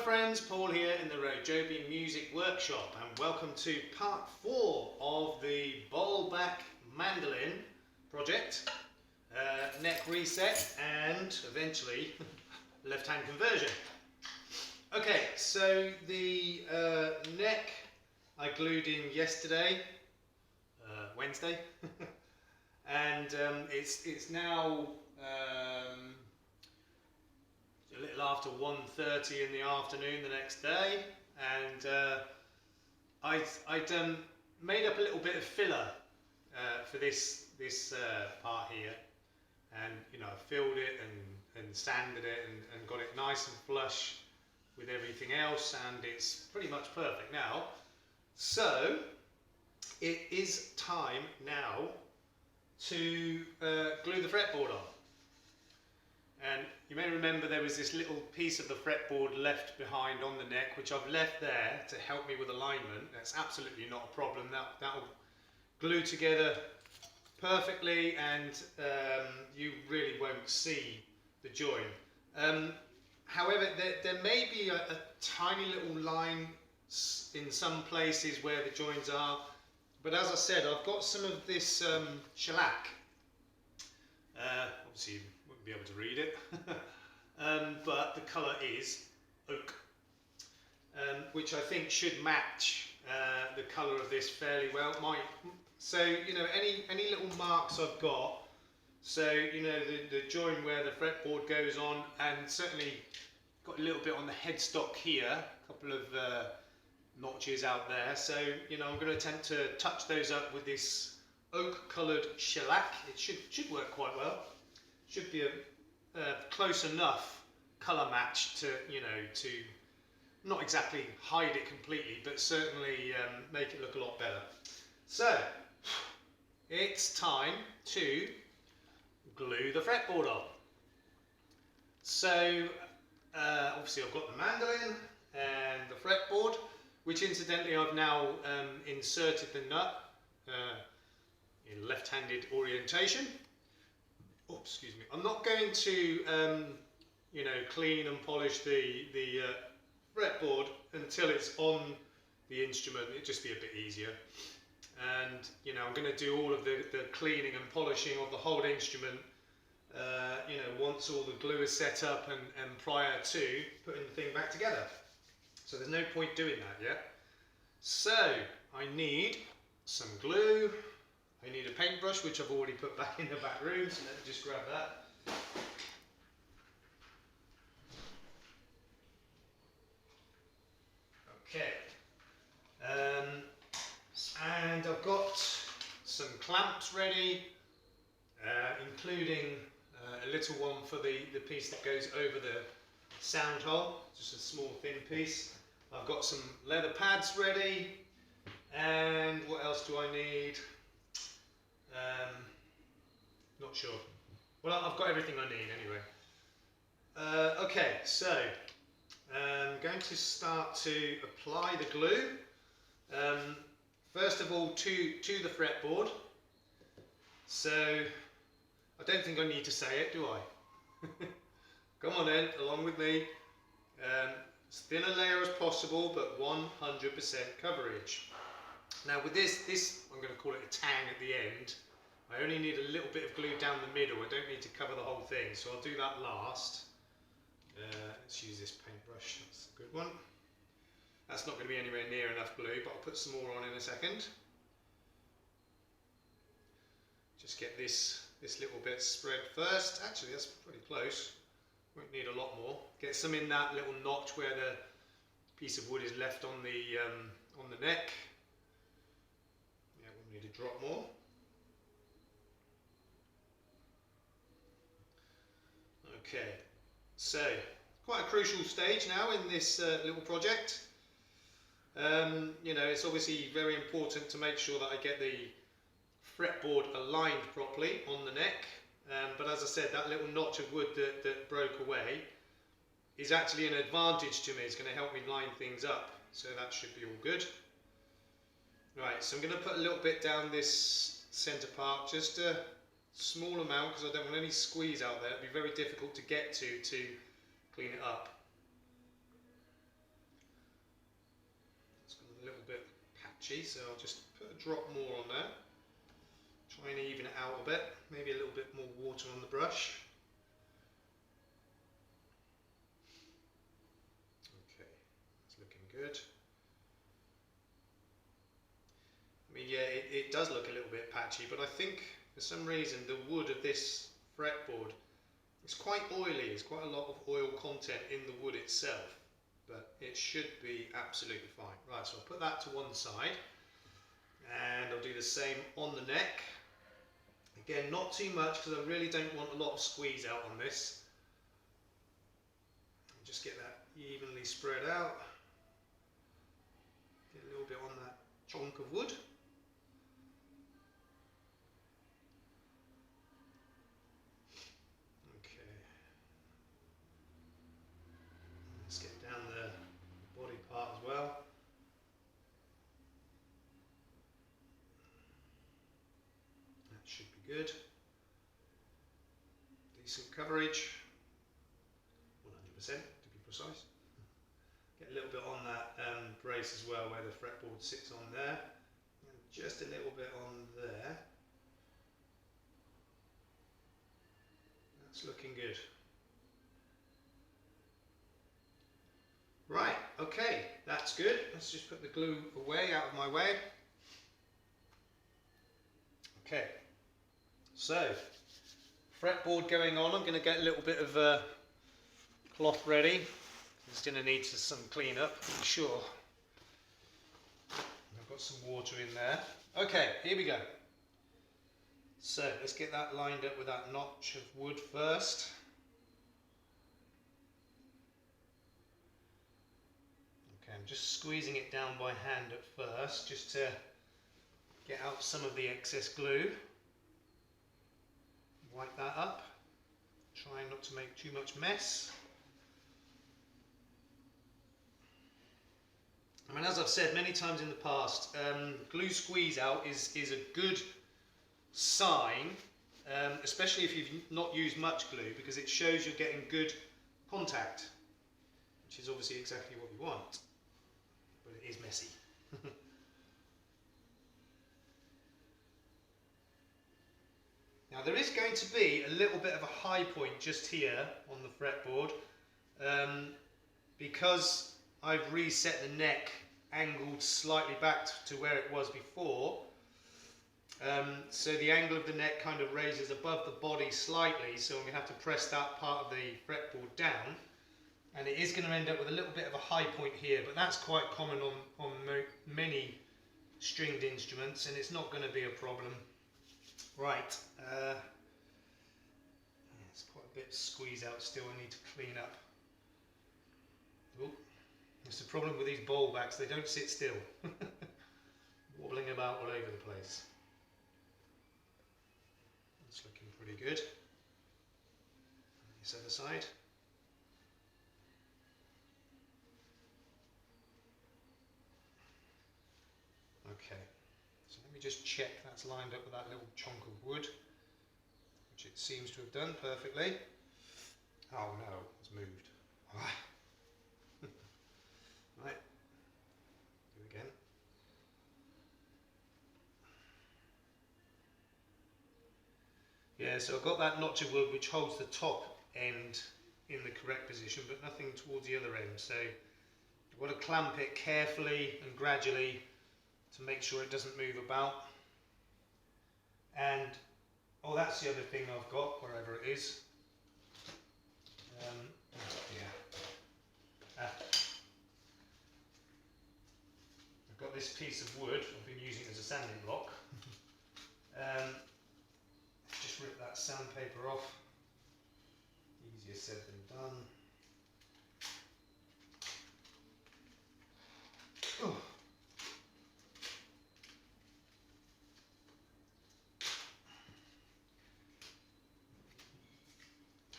friends, Paul here in the RoJoBe Music Workshop, and welcome to part 4 of the Bowlback Mandolin project, neck reset and eventually left-hand conversion. Okay, so the neck I glued in yesterday, Wednesday, and it's now a little after 1:30 in the afternoon the next day, and I'd made up a little bit of filler for this part here, and I filled it and sanded it and got it nice and flush with everything else, and it's pretty much perfect now. So it is time now to glue the fretboard on. And you may remember there was this little piece of the fretboard left behind on the neck, which I've left there to help me with alignment. That's absolutely not a problem. That'll glue together perfectly, and you really won't see the join. However, there may be a tiny little line in some places where the joins are, but as I said, I've got some of this shellac. Obviously, be able to read it, but the colour is oak, which I think should match the colour of this fairly well. So any little marks I've got, so the join where the fretboard goes on, and certainly got a little bit on the headstock here, a couple of notches out there, so I'm going to attempt to touch those up with this oak coloured shellac. It should work quite well. Should be a close enough colour match to to not exactly hide it completely, but certainly make it look a lot better. So it's time to glue the fretboard on. So obviously I've got the mandolin and the fretboard, which incidentally I've now inserted the nut in left-handed orientation. Oh, excuse me. I'm not going to, clean and polish the fretboard until it's on the instrument. It'd just be a bit easier. And I'm going to do all of the cleaning and polishing of the whole instrument. Once all the glue is set up and prior to putting the thing back together. So there's no point doing that yet. So I need some glue. I need a paintbrush, which I've already put back in the back room, so let me just grab that. Okay. And I've got some clamps ready, including a little one for the piece that goes over the sound hole, just a small thin piece. I've got some leather pads ready, and what else do I need? Not sure. Well, I've got everything I need anyway. Okay, so I'm going to start to apply the glue. First of all, to the fretboard. So I don't think I need to say it, do I? Come on then, along with me. As thin a layer as possible, but 100% coverage. Now with this, I'm going to call it a tang at the end. I only need a little bit of glue down the middle. I don't need to cover the whole thing, so I'll do that last. Let's use this paintbrush, that's a good one. That's not going to be anywhere near enough glue, but I'll put some more on in a second. Just get this little bit spread first. Actually, that's pretty close. Won't need a lot more. Get some in that little notch where the piece of wood is left on the neck. Yeah, we'll need a drop more. Okay, so quite a crucial stage now in this little project. It's obviously very important to make sure that I get the fretboard aligned properly on the neck. But as I said, that little notch of wood that broke away is actually an advantage to me. It's going to help me line things up, so that should be all good. Right, so I'm going to put a little bit down this centre part, just a small amount, because I don't want any squeeze out there. It'd be very difficult to get to clean it up. a little bit patchy, so I'll just put a drop more on there. Try and even it out a bit, maybe a little bit more water on the brush. Okay, that's looking good. I mean, yeah, it does look a little bit patchy, but I think for some reason the wood of this fretboard is quite oily. There's quite a lot of oil content in the wood itself, but it should be absolutely fine. Right, so I'll put that to one side, and I'll do the same on the neck. Again, not too much because I really don't want a lot of squeeze out on this. Just get that evenly spread out. Get a little bit on that chunk of wood. Okay. Let's get down the body part as well. That should be good. Decent coverage. 100% to be precise. Get a little bit on that brace as well, where the fretboard sits on there, and just a little bit on there. That's looking good. Right, okay, that's good. Let's just put the glue away, out of my way. Okay, so fretboard going on. I'm going to get a little bit of cloth ready. It's going to need some clean up, I'm sure. I've got some water in there. Okay, here we go. So let's get that lined up with that notch of wood first. Okay, I'm just squeezing it down by hand at first, just to get out some of the excess glue. Wipe that up. Try not to make too much mess. I mean, as I've said many times in the past, glue squeeze out is a good sign, especially if you've not used much glue, because it shows you're getting good contact, which is obviously exactly what you want, but it is messy. Now there is going to be a little bit of a high point just here on the fretboard, because I've reset the neck angled slightly back to where it was before. So the angle of the neck kind of raises above the body slightly, so I'm going to have to press that part of the fretboard down, and it is going to end up with a little bit of a high point here, but that's quite common on many stringed instruments, and it's not going to be a problem. Right, yeah, it's quite a bit of squeeze out still. I need to clean up. Ooh. That's the problem with these bowlbacks, they don't sit still. Wobbling about all over the place. That's looking pretty good. This other side. Okay, so let me just check that's lined up with that little chunk of wood, which it seems to have done perfectly. Oh no, it's moved. Right, do again. Yeah, so I've got that notch of wood which holds the top end in the correct position, but nothing towards the other end. So I've got to clamp it carefully and gradually to make sure it doesn't move about. And, oh, that's the other thing I've got, wherever it is. I've got this piece of wood I've been using as a sanding block. Just rip that sandpaper off. Easier said than done. Oh.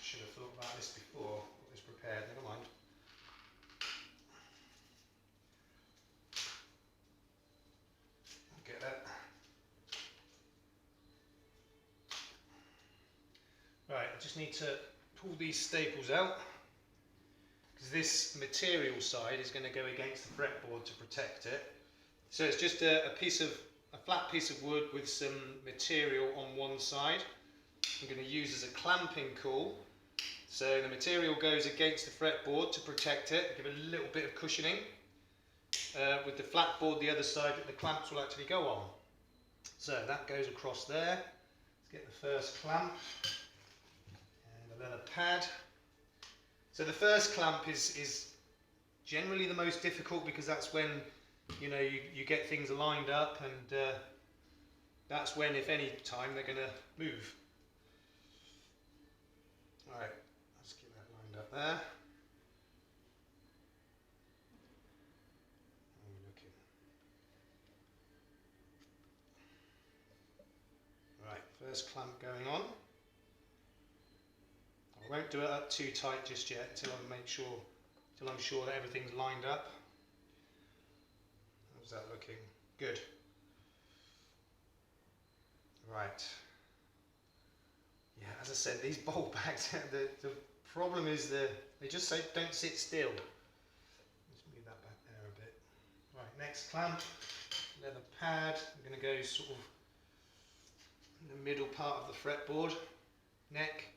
Should have thought about this before, got this prepared, never mind. Get that. Right, I just need to pull these staples out, because this material side is going to go against the fretboard to protect it. So it's just a flat piece of wood with some material on one side. I'm going to use as a clamping caul. So the material goes against the fretboard to protect it, give it a little bit of cushioning. With the flat board the other side that the clamps will actually go on. So that goes across there. Let's get the first clamp and a leather pad. So the first clamp is generally the most difficult because that's when you get things lined up, and that's when, if any time, they're going to move. Alright, let's get that lined up there. Right, first clamp going on. I won't do it up too tight just yet until I'm sure that everything's lined up. How's that looking? Good. Right. Yeah, as I said, these bowlbacks, the problem is they just don't sit still. Let's move that back there a bit. Right, next clamp, leather pad. I'm going to go sort of in the middle part of the fretboard, neck.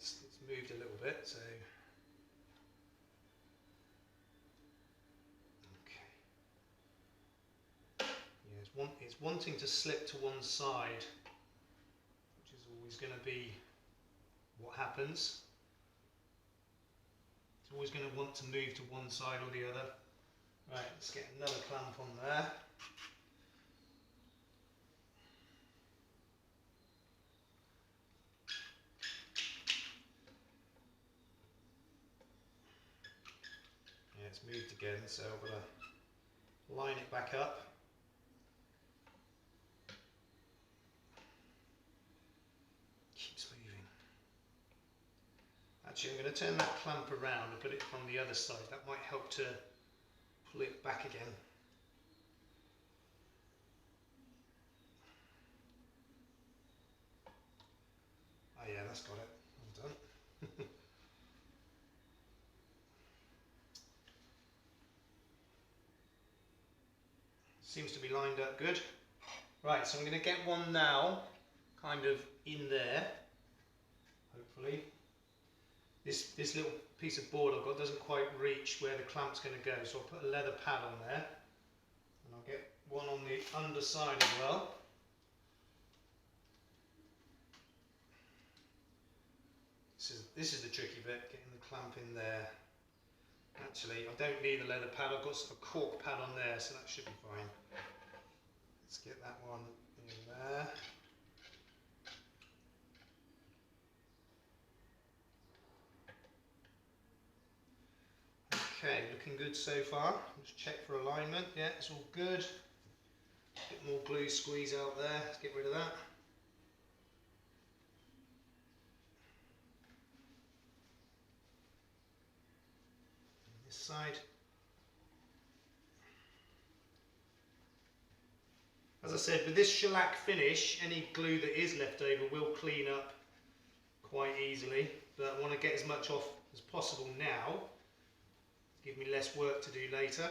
It's moved a little bit, so okay. Yeah, it's wanting to slip to one side, which is always going to be what happens. It's always going to want to move to one side or the other. Right, let's get another clamp on there. Yeah, it's moved again, so I'm going to line it back up. Keeps moving. Actually, I'm going to turn that clamp around and put it on the other side. That might help to pull it back again. Oh yeah, that's got it. Well done. Seems to be lined up good. Right, so I'm going to get one now, kind of in there, hopefully. This little piece of board I've got doesn't quite reach where the clamp's going to go, so I'll put a leather pad on there. And I'll get one on the underside as well. This is the tricky bit, getting the clamp in there. Actually, I don't need the leather pad, I've got a cork pad on there, so that should be fine. Let's get that one in there. Okay, looking good so far. Let's check for alignment. Yeah, it's all good. Bit more glue squeeze out there. Let's get rid of that. This side. As I said, with this shellac finish, any glue that is left over will clean up quite easily, but I want to get as much off as possible now to give me less work to do later.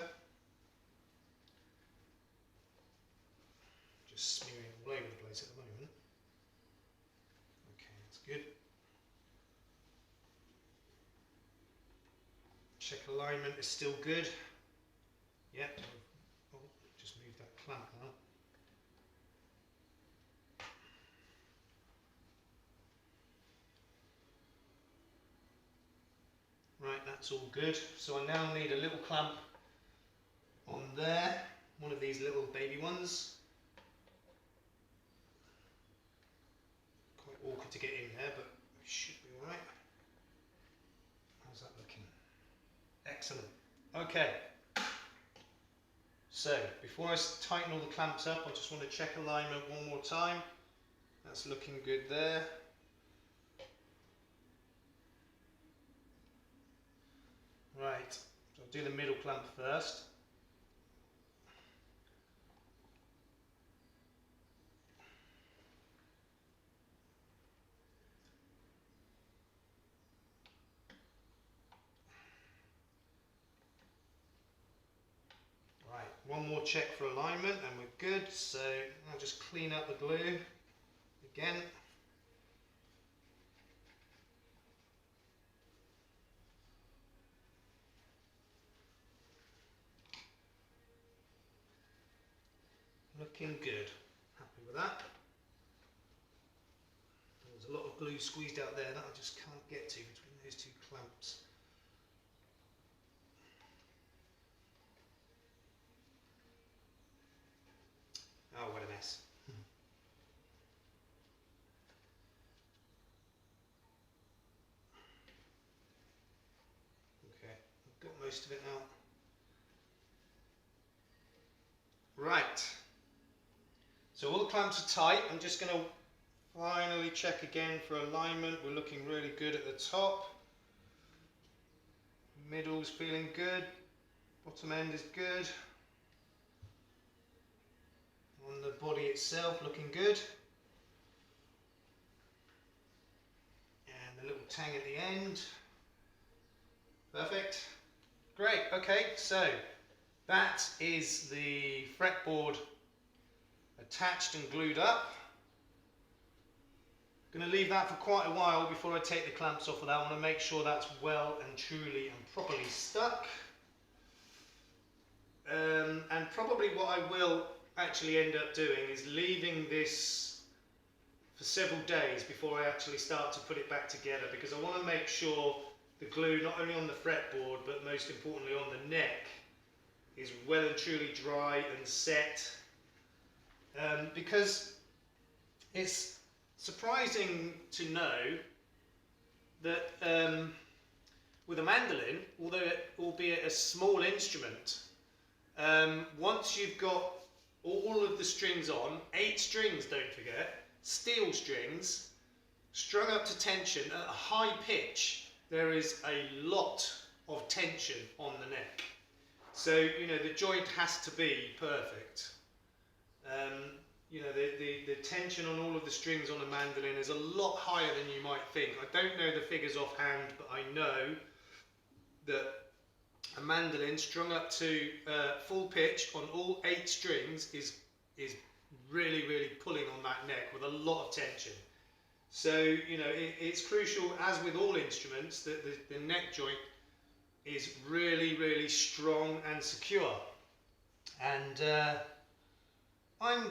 Just smearing it all over the place at the moment. Okay, that's good. Check alignment is still good. Yep. Oh, just moved that clamp now. Right, that's all good. So I now need a little clamp on there, one of these little baby ones. Quite awkward to get in there, but it should be alright. How's that looking? Excellent. Okay. So, before I tighten all the clamps up, I just want to check alignment one more time. That's looking good there. Right, so I'll do the middle clamp first. one more check for alignment and we're good. So I'll just clean up the glue again. Looking good. Happy with that. There's a lot of glue squeezed out there that I just can't get to between those two clamps. Oh, what a mess. Okay, I've got most of it now. Right. So all the clamps are tight. I'm just going to finally check again for alignment. We're looking really good at the top. Middle's feeling good. Bottom end is good. On the body itself, looking good. And the little tang at the end. Perfect. Great. Okay, so that is the fretboard attached and glued up. I'm going to leave that for quite a while before I take the clamps off of that. I want to make sure that's well and truly and properly stuck. And probably what I will actually end up doing is leaving this for several days before I actually start to put it back together, because I want to make sure the glue, not only on the fretboard but most importantly on the neck, is well and truly dry and set. Because it's surprising to know that with a mandolin, albeit a small instrument, once you've got all of the strings on, 8 strings, don't forget, steel strings, strung up to tension at a high pitch, there is a lot of tension on the neck. So, you know, the joint has to be perfect. You know, the tension on all of the strings on a mandolin is a lot higher than you might think. I don't know the figures offhand, but I know that a mandolin strung up to full pitch on all 8 strings is really, really pulling on that neck with a lot of tension. So, you know, it's crucial, as with all instruments, that the neck joint is really, really strong and secure. And I'm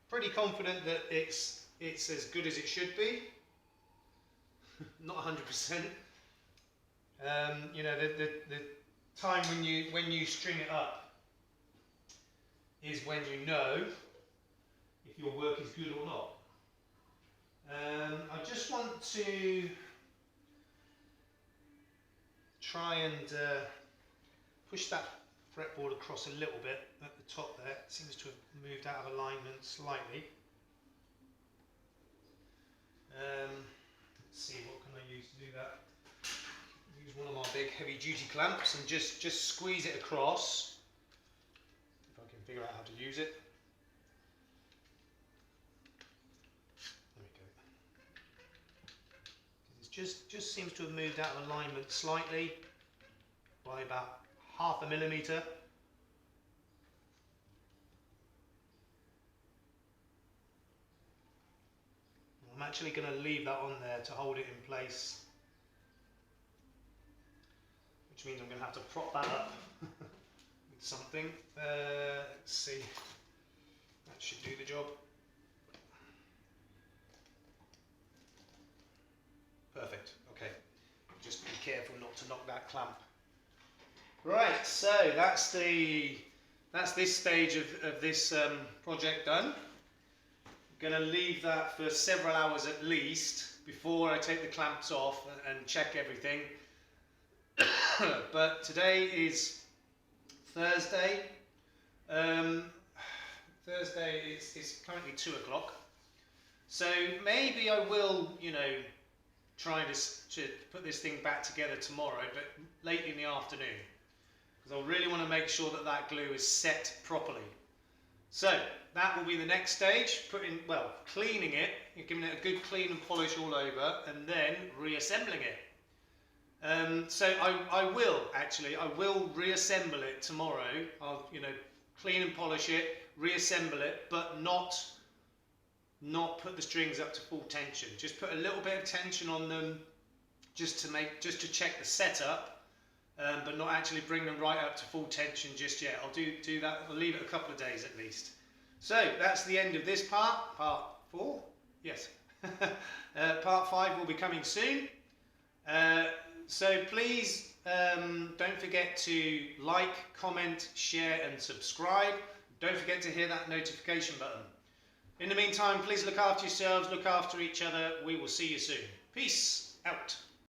pretty confident that it's as good as it should be. Not 100%. You know, the time when you string it up is when you know if your work is good or not. I just want to try and push that fretboard across a little bit at the top there. It seems to have moved out of alignment slightly. Let's see, what can I use to do that? Use one of my big heavy duty clamps and just squeeze it across, if I can figure out how to use it. There we go. It just seems to have moved out of alignment slightly by about ½ a millimetre. I'm actually going to leave that on there to hold it in place, which means I'm going to have to prop that up with something. Let's see, that should do the job. Perfect, okay. Just be careful not to knock that clamp. Right, so that's this stage of this project done. I'm going to leave that for several hours at least before I take the clamps off and check everything. But today is Thursday. Thursday it's currently 2 o'clock. So maybe I will, you know, try to put this thing back together tomorrow, but late in the afternoon, because I really want to make sure that that glue is set properly. So that will be the next stage, cleaning it, giving it a good clean and polish all over, and then reassembling it. So I will reassemble it tomorrow. I'll clean and polish it, reassemble it, but not put the strings up to full tension. Just put a little bit of tension on them, just to check the setup, but not actually bring them right up to full tension just yet. I'll do that. I'll leave it a couple of days at least. So that's the end of this part. Part 4, yes. Part 5 will be coming soon. So please don't forget to like, comment, share and subscribe. Don't forget to hit that notification button. In the meantime, please look after yourselves, look after each other. We will see you soon. Peace out.